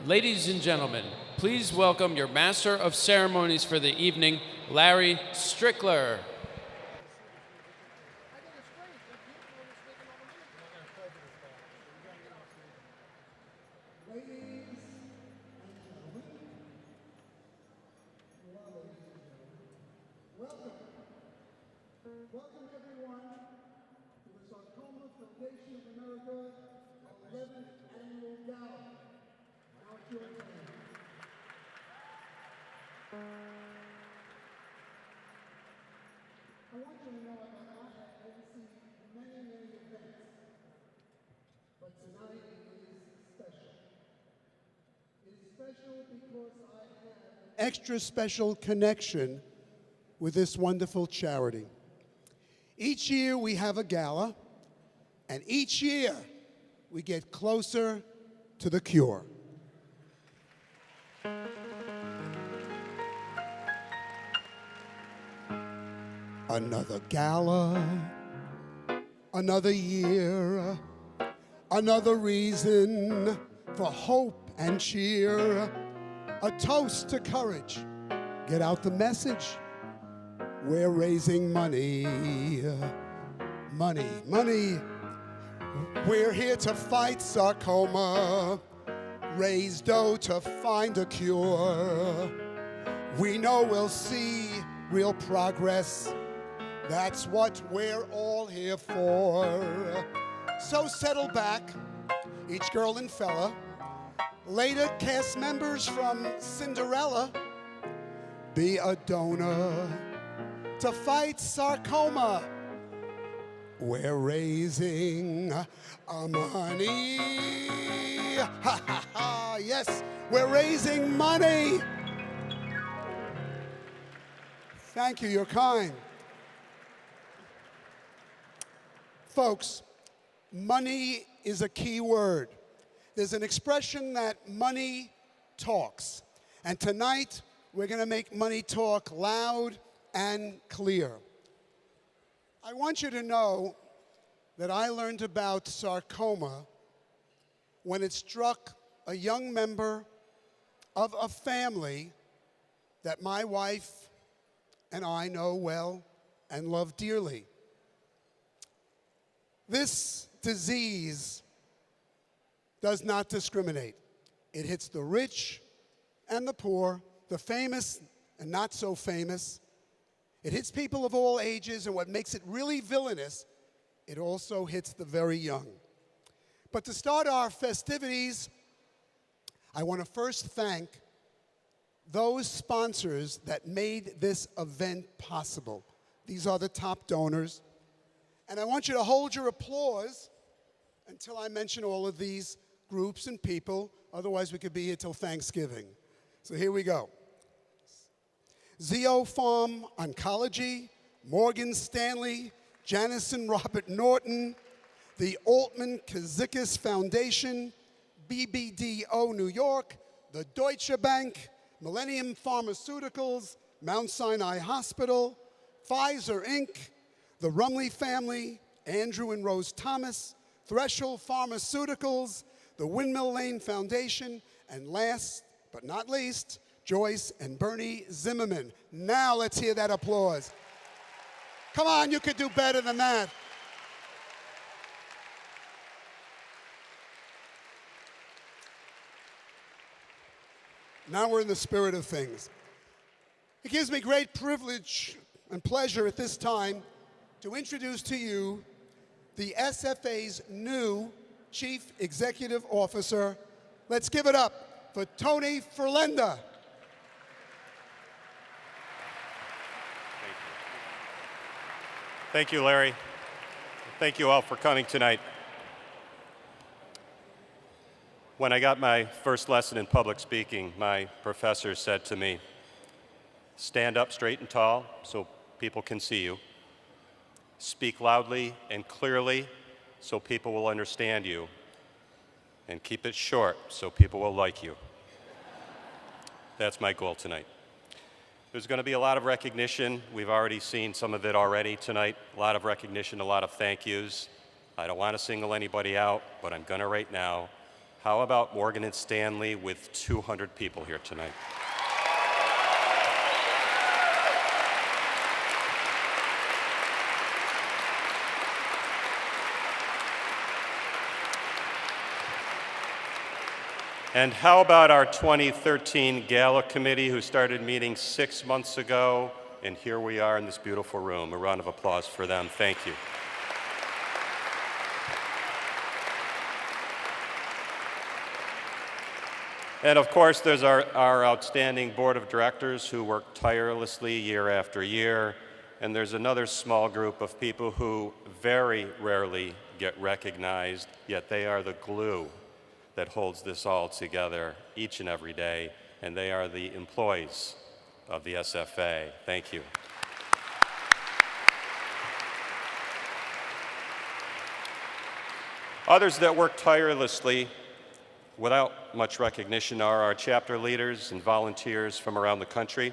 Ladies and gentlemen, please welcome your Master of Ceremonies for the evening, Larry Strickler. Welcome everyone to the Sarcoma Foundation of America 11th Annual Gala. Now it's your turn. I want you to know that I have overseen many events, but tonight is special. It is special because I have an extra special connection with this wonderful charity. Each year we have a gala, and each year we get closer to the cure. Another gala, another year, another reason for hope and cheer, a toast to courage. Get out the message. We're raising money, money, money. We're here to fight sarcoma, raise dough to find a cure. We know we'll see real progress. That's what we're all here for. So settle back, each girl and fella. Later, cast members from Cinderella. Be a donor to fight sarcoma. We're raising money. Ha ha ha, yes, we're raising money. Thank you, you're kind. Folks, money is a key word. There's an expression that money talks. And tonight, we're going to make money talk loud and clear. I want you to know that I learned about sarcoma when it struck a young member of a family that my wife and I know well and love dearly. This disease does not discriminate. It hits the rich and the poor, the famous and not so famous. It hits people of all ages, and what makes it really villainous, it also hits the very young. But to start our festivities, I want to first thank those sponsors that made this event possible. These are the top donors. And I want you to hold your applause until I mention all of these groups and people. Otherwise, we could be here till Thanksgiving. So here we go. Zeo Farm Oncology, Morgan Stanley, Janice and Robert Norton, the Altman Kazikis Foundation, BBDO New York, the Deutsche Bank, Millennium Pharmaceuticals, Mount Sinai Hospital, Pfizer Inc., the Rumley family, Andrew and Rose Thomas, Threshold Pharmaceuticals, the Windmill Lane Foundation, and last but not least, Joyce and Bernie Zimmerman. Now let's hear that applause. Come on, you could do better than that. Now we're in the spirit of things. It gives me great privilege and pleasure at this time to introduce to you the SFA's new Chief Executive Officer. Let's give it up for Tony Ferlenda. Thank you, Larry. Thank you all for coming tonight. When I got my first lesson in public speaking, my professor said to me, stand up straight and tall so people can see you. Speak loudly and clearly so people will understand you. And keep it short so people will like you. That's my goal tonight. There's going to be a lot of recognition. We've already seen some of it already tonight. A lot of recognition, a lot of thank yous. I don't want to single anybody out, but I'm going to right now. How about Morgan and Stanley with 200 people here tonight? And how about our 2013 Gala committee who started meeting 6 months ago, and here we are in this beautiful room. A round of applause for them. Thank you. And of course, there's our outstanding board of directors who work tirelessly year after year. And there's another small group of people who very rarely get recognized, yet they are the glue that holds this all together each and every day, and they are the employees of the SFA. Thank you. Others that work tirelessly without much recognition are our chapter leaders and volunteers from around the country.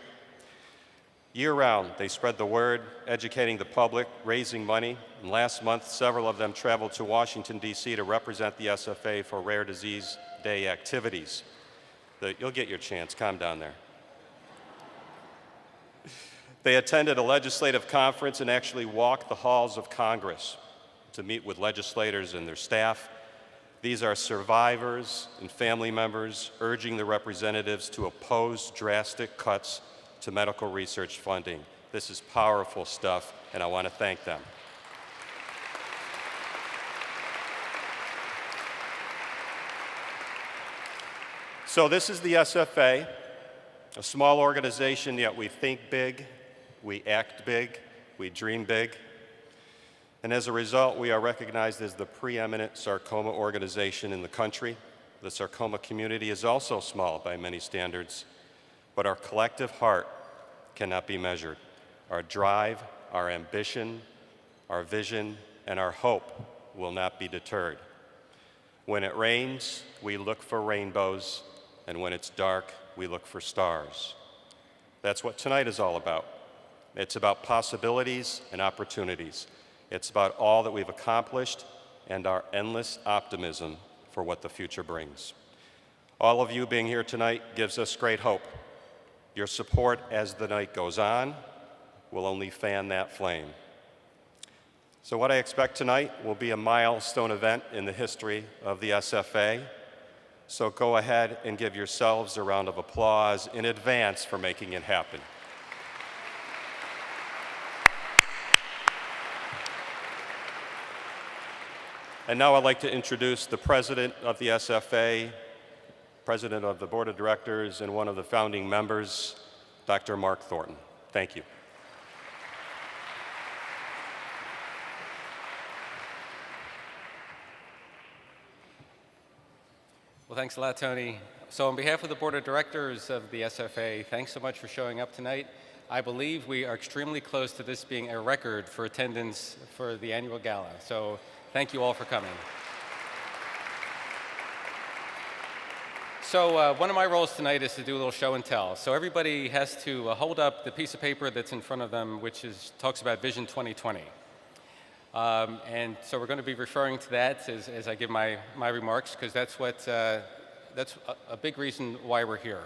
Year-round, they spread the word, educating the public, raising money, and last month, several of them traveled to Washington, D.C. to represent the SFA for Rare Disease Day activities. You'll get your chance, calm down there. They attended a legislative conference and actually walked the halls of Congress to meet with legislators and their staff. These are survivors and family members urging the representatives to oppose drastic cuts to medical research funding. This is powerful stuff, and I want to thank them. So this is the SFA, a small organization, yet we think big, we act big, we dream big. And as a result, we are recognized as the preeminent sarcoma organization in the country. The sarcoma community is also small by many standards, but our collective heart cannot be measured. Our drive, our ambition, our vision, and our hope will not be deterred. When it rains, we look for rainbows, and when it's dark, we look for stars. That's what tonight is all about. It's about possibilities and opportunities. It's about all that we've accomplished and our endless optimism for what the future brings. All of you being here tonight gives us great hope. Your support as the night goes on will only fan that flame. So what I expect tonight will be a milestone event in the history of the SFA. So go ahead and give yourselves a round of applause in advance for making it happen. And now I'd like to introduce the president of the SFA, president of the board of directors, and one of the founding members, Dr. Mark Thornton. Thank you. Well, thanks a lot, Tony. So on behalf of the board of directors of the SFA, thanks so much for showing up tonight. I believe we are extremely close to this being a record for attendance for the annual gala. So thank you all for coming. So one of my roles tonight is to do a little show and tell. So everybody has to hold up the piece of paper that's in front of them, which talks about Vision 2020. And so we're going to be referring to that as I give my remarks, because that's a big reason why we're here.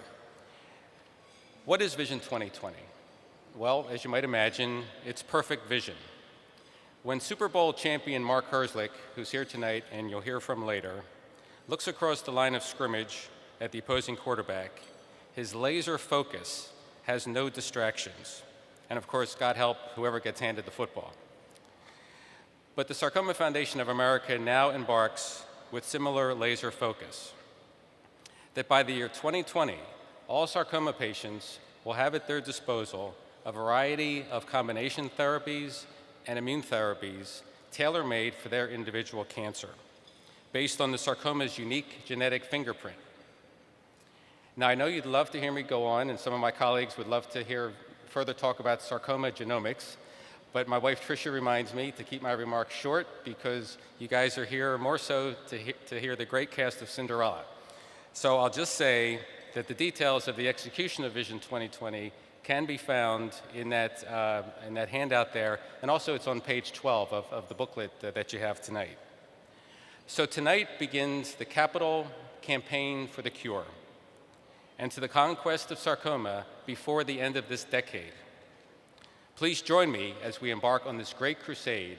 What is Vision 2020? Well, as you might imagine, it's perfect vision. When Super Bowl champion Mark Herzlich, who's here tonight and you'll hear from later, looks across the line of scrimmage at the opposing quarterback, his laser focus has no distractions. And of course, God help whoever gets handed the football. But the Sarcoma Foundation of America now embarks with similar laser focus, that by the year 2020, all sarcoma patients will have at their disposal a variety of combination therapies and immune therapies tailor-made for their individual cancer, based on the sarcoma's unique genetic fingerprint. Now, I know you'd love to hear me go on, and some of my colleagues would love to hear further talk about sarcoma genomics, but my wife Tricia reminds me to keep my remarks short because you guys are here more so to hear the great cast of Cinderella. So I'll just say that the details of the execution of Vision 2020 can be found in that handout there, and also it's on page 12 of the booklet that you have tonight. So tonight begins the capital campaign for the cure, and to the conquest of sarcoma before the end of this decade. Please join me as we embark on this great crusade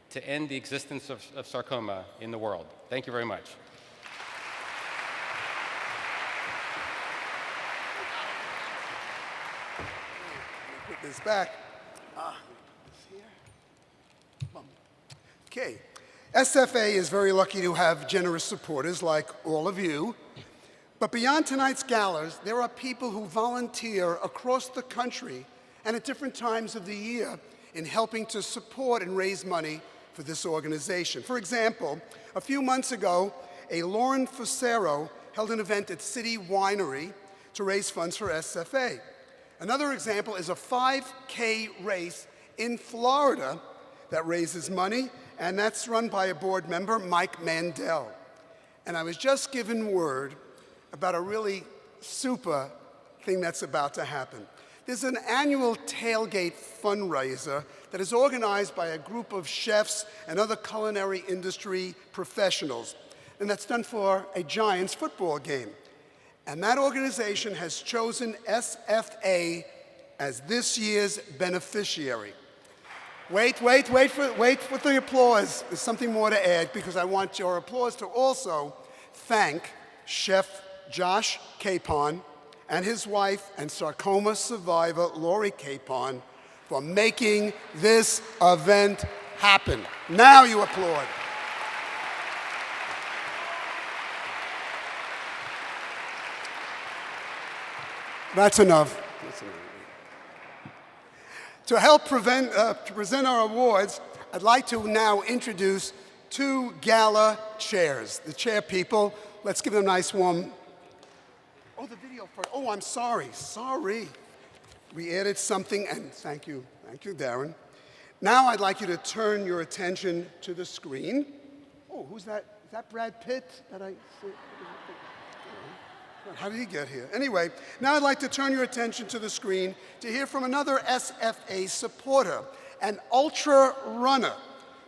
to end the existence of sarcoma in the world. Thank you very much. Put this back. Okay. SFA is very lucky to have generous supporters like all of you. But beyond tonight's galas, there are people who volunteer across the country and at different times of the year in helping to support and raise money for this organization. For example, a few months ago, a Lauren Fusero held an event at City Winery to raise funds for SFA. Another example is a 5K race in Florida that raises money, and that's run by a board member, Mike Mandel. And I was just given word about a really super thing that's about to happen. There's an annual tailgate fundraiser that is organized by a group of chefs and other culinary industry professionals, and that's done for a Giants football game. And that organization has chosen SFA as this year's beneficiary. Wait for the applause. There's something more to add, because I want your applause to also thank Chef Josh Capon and his wife and sarcoma survivor Lori Capon for making this event happen. Now you applaud. That's enough. To help present our awards, I'd like to now introduce two Gala chairs. The chair people, let's give them a nice warm. Oh, the video first. Oh, I'm sorry. We added something, and thank you, Darren. Now I'd like you to turn your attention to the screen. Oh, who's that? Is that Brad Pitt that I see? How did he get here? Anyway, now I'd like to turn your attention to the screen to hear from another SFA supporter, an ultra runner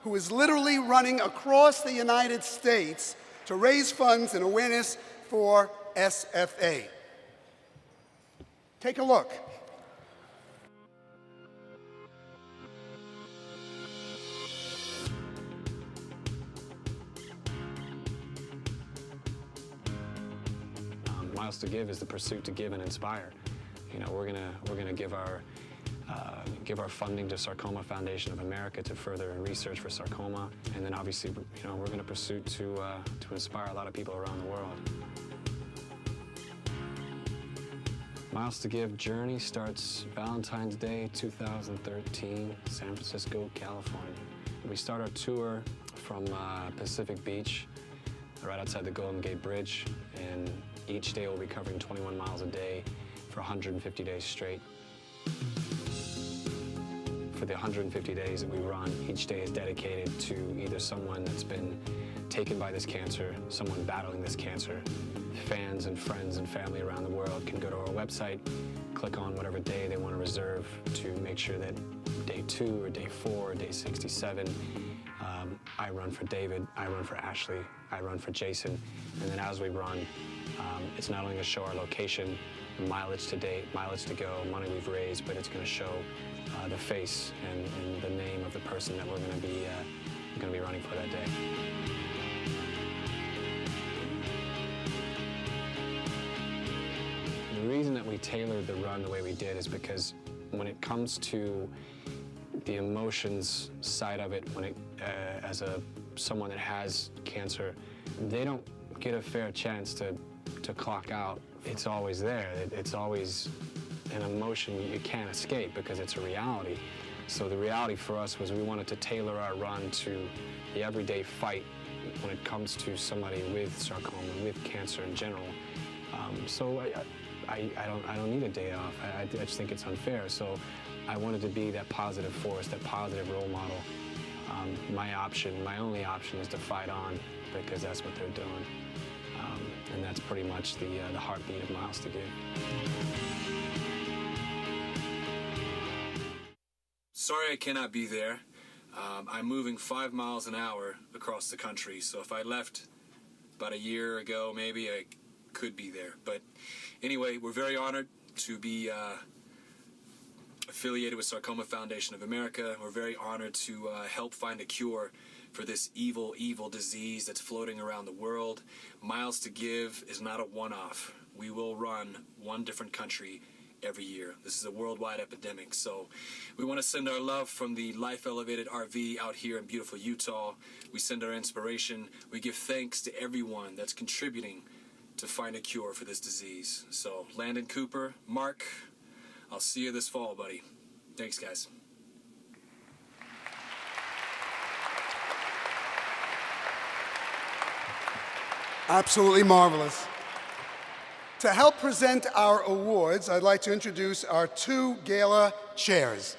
who is literally running across the United States to raise funds and awareness for SFA. Take a look. Miles to Give is the pursuit to give and inspire. You know, we're gonna give our funding to Sarcoma Foundation of America to further research for sarcoma, and then obviously, you know, we're gonna pursue to inspire a lot of people around the world. Miles to Give journey starts Valentine's Day 2013, San Francisco, California. We start our tour from Pacific Beach, right outside the Golden Gate Bridge, and each day we'll be covering 21 miles a day for 150 days straight. For the 150 days that we run, each day is dedicated to either someone that's been taken by this cancer, someone battling this cancer. Fans and friends and family around the world can go to our website, click on whatever day they want to reserve to make sure that day 2 or day 4 or day 67, I run for David, I run for Ashley, I run for Jason, and then as we run, it's not only going to show our location, mileage to date, mileage to go, money we've raised, but it's going to show the face and the name of the person that we're going to be running for that day. The reason that we tailored the run the way we did is because when it comes to the emotions side of it, as someone that has cancer, they don't get a fair chance to clock out. It's always there. It's always an emotion you can't escape because it's a reality. So the reality for us was we wanted to tailor our run to the everyday fight when it comes to somebody with sarcoma, with cancer in general. So I don't need a day off. I just think it's unfair. So I wanted to be that positive force, that positive role model. My only option is to fight on, because that's what they're doing. And that's pretty much the heartbeat of Miles to Give. Sorry I cannot be there. I'm moving 5 miles an hour across the country, so if I left about a year ago, maybe, I could be there. But anyway, we're very honored to be affiliated with Sarcoma Foundation of America. We're very honored to help find a cure for this evil, evil disease that's floating around the world. Miles to Give is not a one-off. We will run one different country every year. This is a worldwide epidemic. So we want to send our love from the Life Elevated RV out here in beautiful Utah. We send our inspiration. We give thanks to everyone that's contributing to find a cure for this disease. So Landon Cooper, Mark, I'll see you this fall, buddy. Thanks, guys. Absolutely marvelous. To help present our awards, I'd like to introduce our two gala chairs.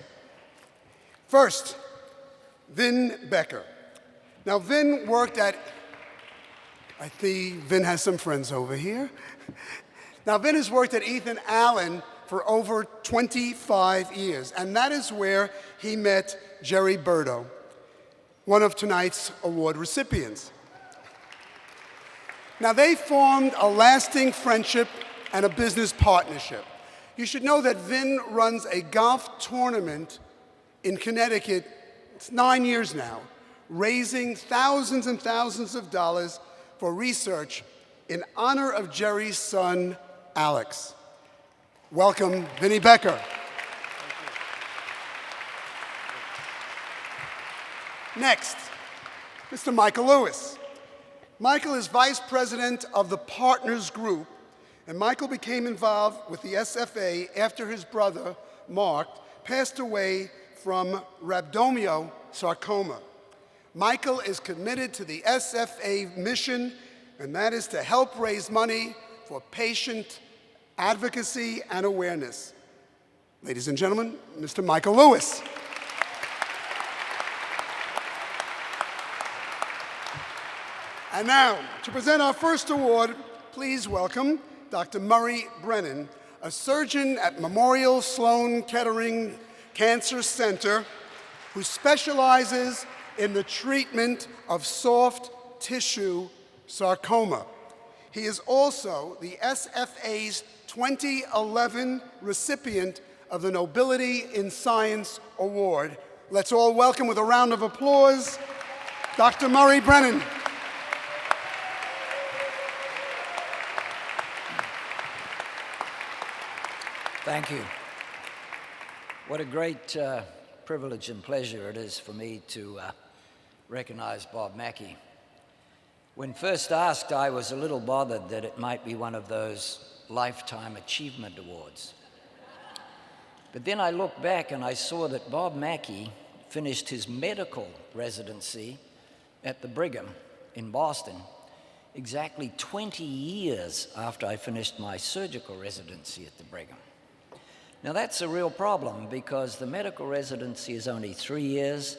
First, Vin Becker. Now, Vin worked at, I see Vin has some friends over here. Now, Vin has worked at Ethan Allen for over 25 years, and that is where he met Jerry Berto, one of tonight's award recipients. Now, they formed a lasting friendship and a business partnership. You should know that Vin runs a golf tournament in Connecticut, it's 9 years now, raising thousands and thousands of dollars for research in honor of Jerry's son, Alex. Welcome, Vinnie Becker. Next, Mr. Michael Lewis. Michael is vice president of the Partners Group, and Michael became involved with the SFA after his brother, Mark, passed away from rhabdomyosarcoma. Michael is committed to the SFA mission, and that is to help raise money for patient advocacy and awareness. Ladies and gentlemen, Mr. Michael Lewis. And now, to present our first award, please welcome Dr. Murray Brennan, a surgeon at Memorial Sloan Kettering Cancer Center who specializes in the treatment of soft tissue sarcoma. He is also the SFA's 2011 recipient of the Nobility in Science Award. Let's all welcome with a round of applause, Dr. Murray Brennan. Thank you. What a great privilege and pleasure it is for me to recognize Bob Mackie. When first asked, I was a little bothered that it might be one of those Lifetime Achievement Awards. But then I looked back and I saw that Bob Mackie finished his medical residency at the Brigham in Boston exactly 20 years after I finished my surgical residency at the Brigham. Now that's a real problem because the medical residency is only 3 years,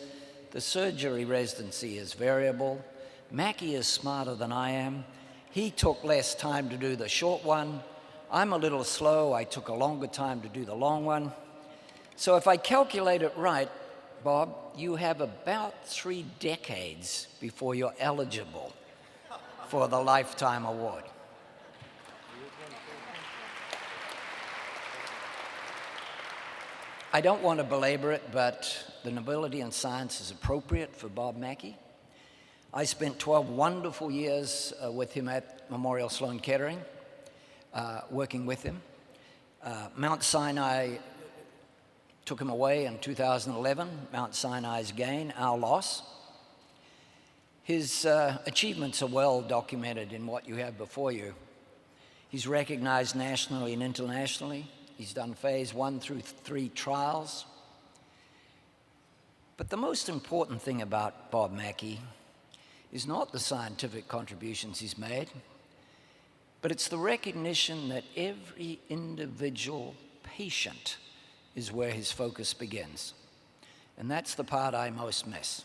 the surgery residency is variable. Mackie is smarter than I am. He took less time to do the short one. I'm a little slow. I took a longer time to do the long one. So if I calculate it right, Bob, you have about 3 decades before you're eligible for the Lifetime Award. I don't want to belabor it, but the Nobility in Science is appropriate for Bob Mackie. I spent 12 wonderful years with him at Memorial Sloan Kettering, working with him. Mount Sinai took him away in 2011. Mount Sinai's gain, our loss. His achievements are well documented in what you have before you. He's recognized nationally and internationally. He's done phase 1 through 3 trials. But the most important thing about Bob Mackie is not the scientific contributions he's made, but it's the recognition that every individual patient is where his focus begins. And that's the part I most miss.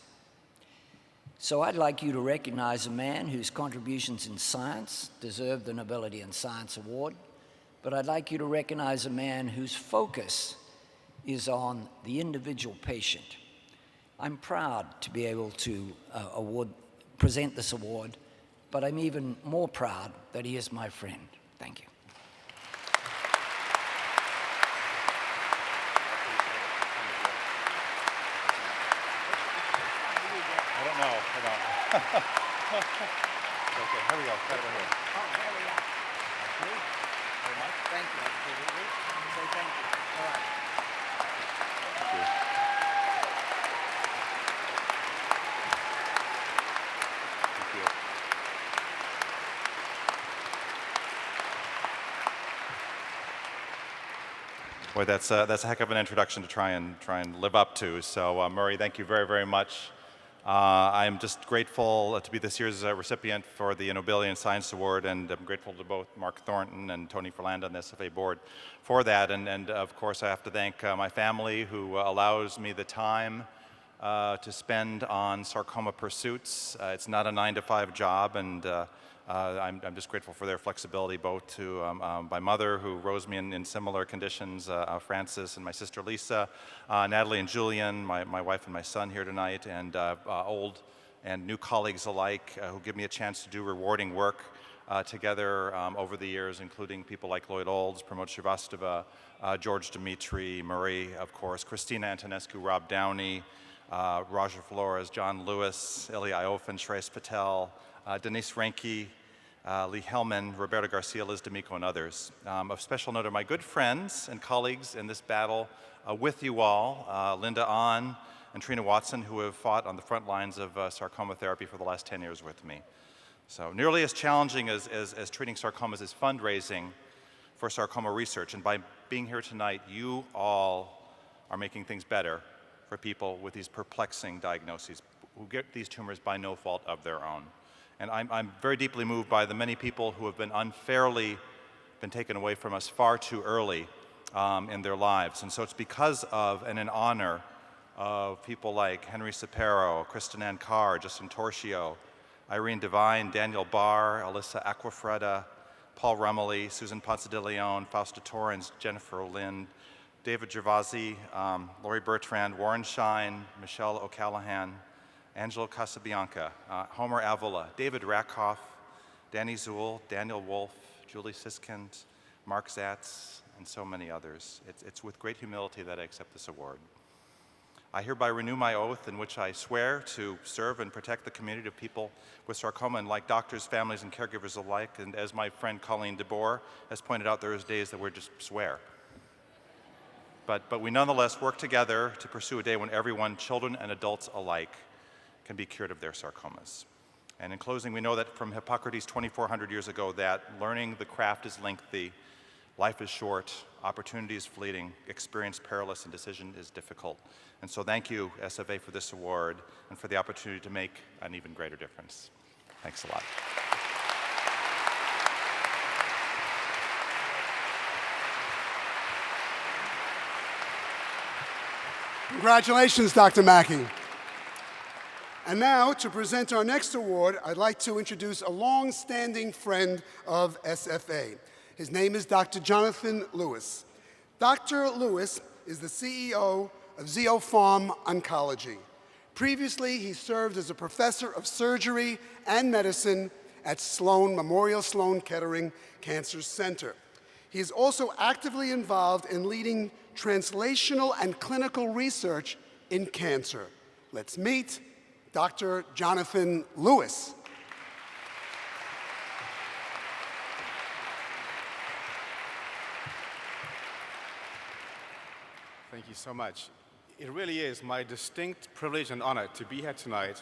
So I'd like you to recognize a man whose contributions in science deserve the Nobility in Science Award, but I'd like you to recognize a man whose focus is on the individual patient. I'm proud to be able to present this award, but I'm even more proud that he is my friend. Thank you. I don't know. Hold on. Okay, here we go. Right over here. Oh, there we are. Very much. Thank you. Say thank you. All right. Thank you. Thank you. Boy, that's a heck of an introduction to try and live up to. So, Murray, thank you very, very much. I'm just grateful to be this year's recipient for the Nobility in Science Award, and I'm grateful to both Mark Thornton and Tony Ferlanda on the SFA board for that. And of course, I have to thank my family, who allows me the time to spend on sarcoma pursuits. It's not a 9-to-5 job, and I'm just grateful for their flexibility, both to my mother, who rose me in similar conditions, Frances, and my sister Lisa, Natalie and Julian, my wife and my son here tonight, and old and new colleagues alike who give me a chance to do rewarding work together over the years, including people like Lloyd Olds, Pramod Srivastava, George Dimitri, Murray, of course, Christina Antonescu, Rob Downey, Roger Flores, John Lewis, Ilya Iofan, Shreyas Patel, Denise Renke, Lee Hellman, Roberto Garcia, Liz D'Amico, and others. Of special note are my good friends and colleagues in this battle with you all, Linda Ahn and Trina Watson, who have fought on the front lines of sarcoma therapy for the last 10 years with me. So nearly as challenging as treating sarcomas is fundraising for sarcoma research. And by being here tonight, you all are making things better for people with these perplexing diagnoses who get these tumors by no fault of their own. And I'm very deeply moved by the many people who have been unfairly taken away from us far too early in their lives. And so it's because of and in honor of people like Henry Sapero, Kristen Ann Carr, Justin Torchio, Irene Devine, Daniel Barr, Alyssa Aquafreda, Paul Rumley, Susan Ponce de Leon, Fausta Torrens, Jennifer Lind, David Gervasi, Lori Bertrand, Warren Shine, Michelle O'Callahan, Angelo Casabianca, Homer Avila, David Rakoff, Danny Zuhl, Daniel Wolf, Julie Siskind, Mark Zatz, and so many others. It's with great humility that I accept this award. I hereby renew my oath in which I swear to serve and protect the community of people with sarcoma, and like doctors, families, and caregivers alike. And as my friend Colleen DeBoer has pointed out, there is days that we just swear. But we nonetheless work together to pursue a day when everyone, children and adults alike, can be cured of their sarcomas. And in closing, we know that from Hippocrates 2,400 years ago that learning the craft is lengthy, life is short, opportunity is fleeting, experience perilous, and decision is difficult. And so thank you, SFA, for this award and for the opportunity to make an even greater difference. Thanks a lot. Congratulations, Dr. Mackey. And now, to present our next award, I'd like to introduce a long-standing friend of SFA. His name is Dr. Jonathan Lewis. Dr. Lewis is the CEO of Zeopharm Oncology. Previously, he served as a professor of surgery and medicine at Memorial Sloan Kettering Cancer Center. He is also actively involved in leading translational and clinical research in cancer. Let's meet Dr. Jonathan Lewis. Thank you so much. It really is my distinct privilege and honor to be here tonight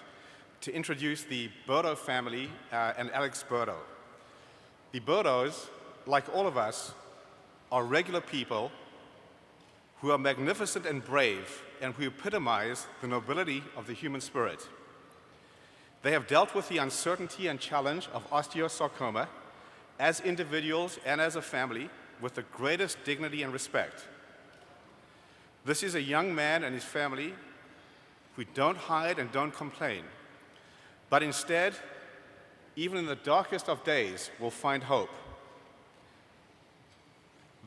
to introduce the Berto family and Alex Berto. The Bertos, like all of us, are regular people who are magnificent and brave and who epitomize the nobility of the human spirit. They have dealt with the uncertainty and challenge of osteosarcoma as individuals and as a family with the greatest dignity and respect. This is a young man and his family who don't hide and don't complain, but instead, even in the darkest of days, will find hope.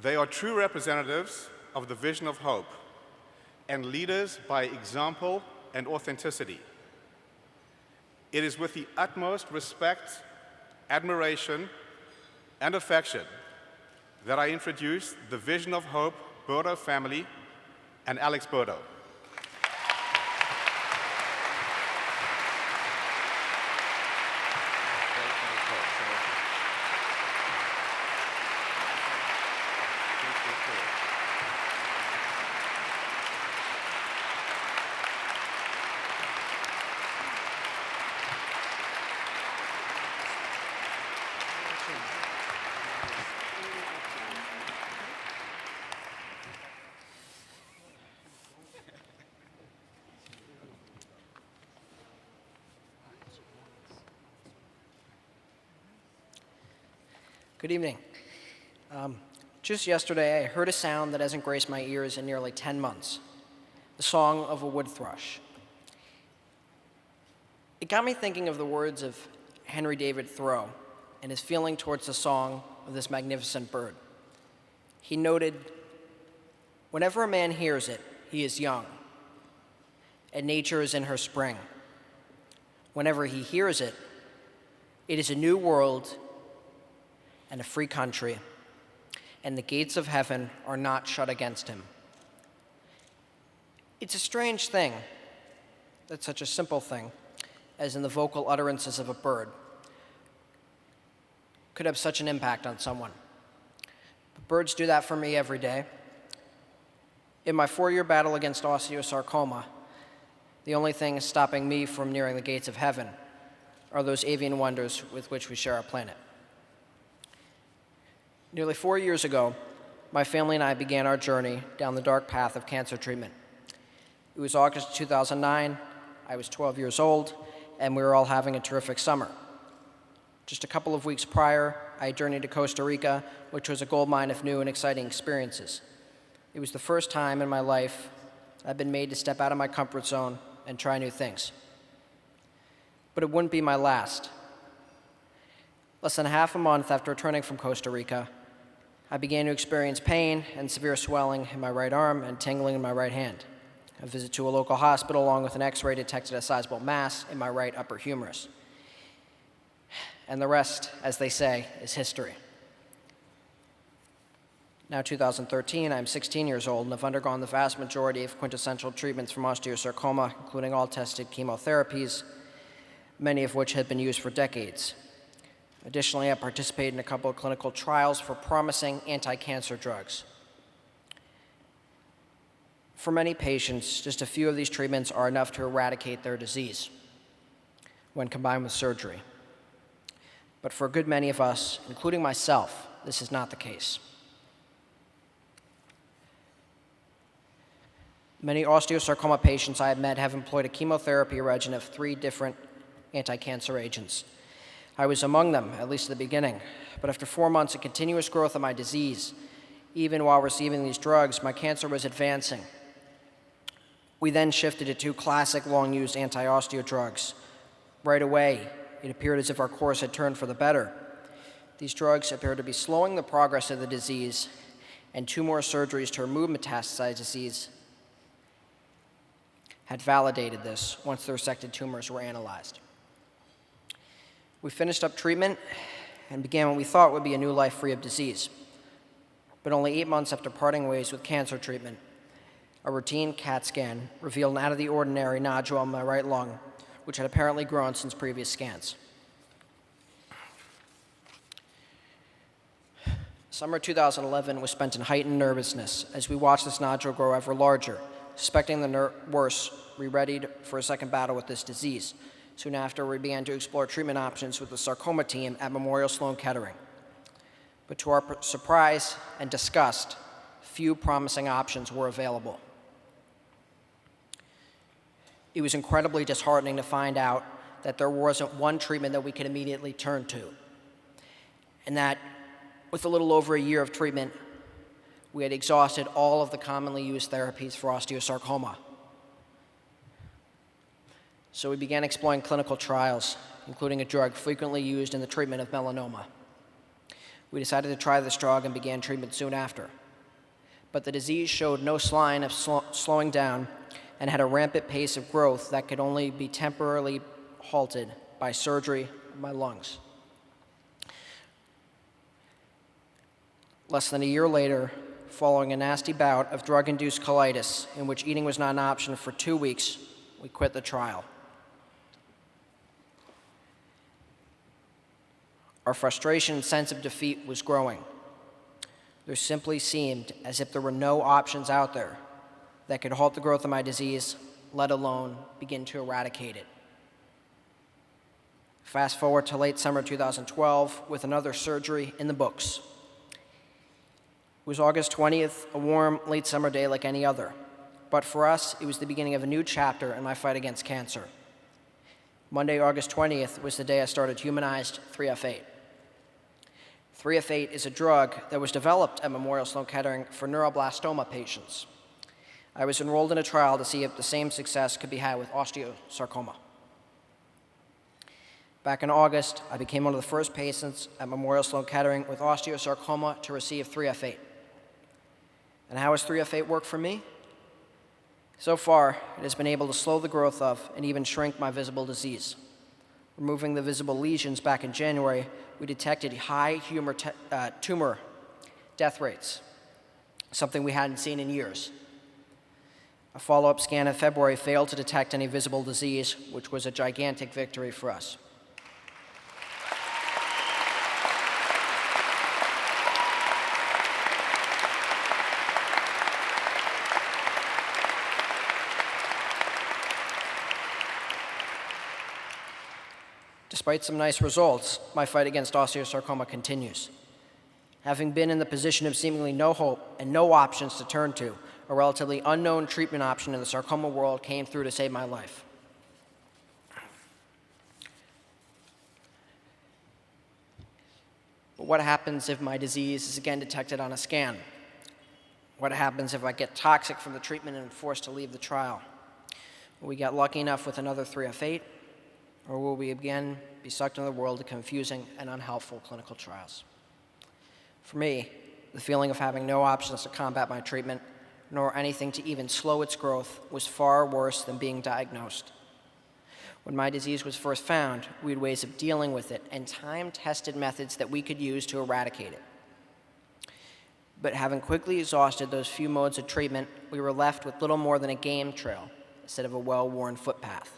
They are true representatives of the vision of hope and leaders by example and authenticity. It is with the utmost respect admiration, and affection that I introduce the Vision of Hope Berto family and Alex Berto. Good evening. Just yesterday, I heard a sound that hasn't graced my ears in nearly 10 months, the song of a wood thrush. It got me thinking of the words of Henry David Thoreau and his feeling towards the song of this magnificent bird. He noted, "Whenever a man hears it, he is young, and nature is in her spring. Whenever he hears it, it is a new world and a free country, and the gates of heaven are not shut against him." It's a strange thing that such a simple thing as in the vocal utterances of a bird could have such an impact on someone. But birds do that for me every day. In my 4-year battle against osteosarcoma, the only thing stopping me from nearing the gates of heaven are those avian wonders with which we share our planet. Nearly 4 years ago, my family and I began our journey down the dark path of cancer treatment. It was August 2009, I was 12 years old, and we were all having a terrific summer. Just a couple of weeks prior, I journeyed to Costa Rica, which was a goldmine of new and exciting experiences. It was the first time in my life I've been made to step out of my comfort zone and try new things. But it wouldn't be my last. Less than half a month after returning from Costa Rica, I began to experience pain and severe swelling in my right arm and tingling in my right hand. A visit to a local hospital along with an x-ray detected a sizable mass in my right upper humerus. And the rest, as they say, is history. Now 2013, I'm 16 years old and have undergone the vast majority of quintessential treatments from osteosarcoma, including all tested chemotherapies, many of which had been used for decades. Additionally, I participated in a couple of clinical trials for promising anti-cancer drugs. For many patients, just a few of these treatments are enough to eradicate their disease when combined with surgery. But for a good many of us, including myself, this is not the case. Many osteosarcoma patients I have met have employed a chemotherapy regimen of 3 different anti-cancer agents. I was among them, at least at the beginning, but after 4 months of continuous growth of my disease, even while receiving these drugs, my cancer was advancing. We then shifted to 2 classic long-used anti-osteo drugs. Right away, it appeared as if our course had turned for the better. These drugs appeared to be slowing the progress of the disease, and 2 more surgeries to remove metastasized disease had validated this once the resected tumors were analyzed. We finished up treatment and began what we thought would be a new life free of disease. But only 8 months after parting ways with cancer treatment, a routine CAT scan revealed an out-of-the-ordinary nodule on my right lung, which had apparently grown since previous scans. Summer 2011 was spent in heightened nervousness as we watched this nodule grow ever larger. Suspecting the worst, we readied for a second battle with this disease. Soon after, we began to explore treatment options with the sarcoma team at Memorial Sloan Kettering. But to our surprise and disgust, few promising options were available. It was incredibly disheartening to find out that there wasn't one treatment that we could immediately turn to, and that with a little over a year of treatment, we had exhausted all of the commonly used therapies for osteosarcoma. So we began exploring clinical trials, including a drug frequently used in the treatment of melanoma. We decided to try this drug and began treatment soon after. But the disease showed no sign of slowing down and had a rampant pace of growth that could only be temporarily halted by surgery of my lungs. Less than a year later, following a nasty bout of drug-induced colitis in which eating was not an option for 2 weeks, we quit the trial. Our frustration and sense of defeat was growing. There simply seemed as if there were no options out there that could halt the growth of my disease, let alone begin to eradicate it. Fast forward to late summer 2012 with another surgery in the books. It was August 20th, a warm, late summer day like any other. But for us, it was the beginning of a new chapter in my fight against cancer. Monday, August 20th, was the day I started humanized 3F8. 3F8 is a drug that was developed at Memorial Sloan Kettering for neuroblastoma patients. I was enrolled in a trial to see if the same success could be had with osteosarcoma. Back in August, I became one of the first patients at Memorial Sloan Kettering with osteosarcoma to receive 3F8. And how has 3F8 worked for me? So far, it has been able to slow the growth of and even shrink my visible disease. Removing the visible lesions back in January, we detected high tumor death rates, something we hadn't seen in years. A follow-up scan in February failed to detect any visible disease, which was a gigantic victory for us. Despite some nice results, my fight against osteosarcoma continues. Having been in the position of seemingly no hope and no options to turn to, a relatively unknown treatment option in the sarcoma world came through to save my life. But what happens if my disease is again detected on a scan? What happens if I get toxic from the treatment and am forced to leave the trial? Will we get lucky enough with another 3F8? Or will we again be sucked into the world of confusing and unhelpful clinical trials? For me, the feeling of having no options to combat my treatment, nor anything to even slow its growth, was far worse than being diagnosed. When my disease was first found, we had ways of dealing with it and time-tested methods that we could use to eradicate it. But having quickly exhausted those few modes of treatment, we were left with little more than a game trail instead of a well-worn footpath.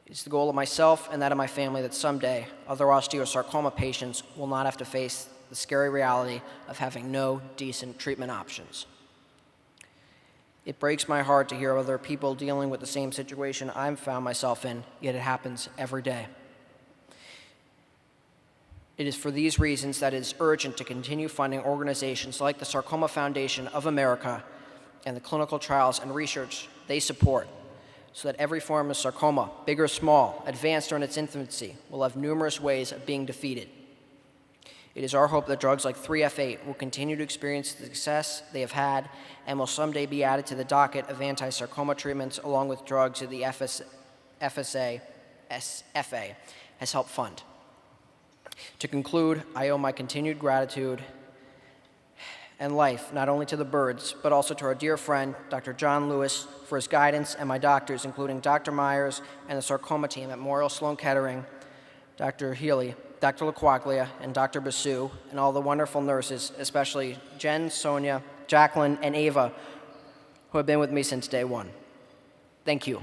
It's the goal of myself and that of my family that someday other osteosarcoma patients will not have to face the scary reality of having no decent treatment options. It breaks my heart to hear other people dealing with the same situation I've found myself in, yet it happens every day. It is for these reasons that it is urgent to continue funding organizations like the Sarcoma Foundation of America and the clinical trials and research they support, so that every form of sarcoma, big or small, advanced or in its infancy, will have numerous ways of being defeated. It is our hope that drugs like 3F8 will continue to experience the success they have had and will someday be added to the docket of anti-sarcoma treatments along with drugs that the FSA has helped fund. To conclude, I owe my continued gratitude and life not only to the birds, but also to our dear friend, Dr. John Lewis, for his guidance, and my doctors, including Dr. Myers and the sarcoma team at Memorial Sloan Kettering, Dr. Healy, Dr. LaQuaglia, and Dr. Basu, and all the wonderful nurses, especially Jen, Sonia, Jacqueline, and Ava, who have been with me since day one. Thank you.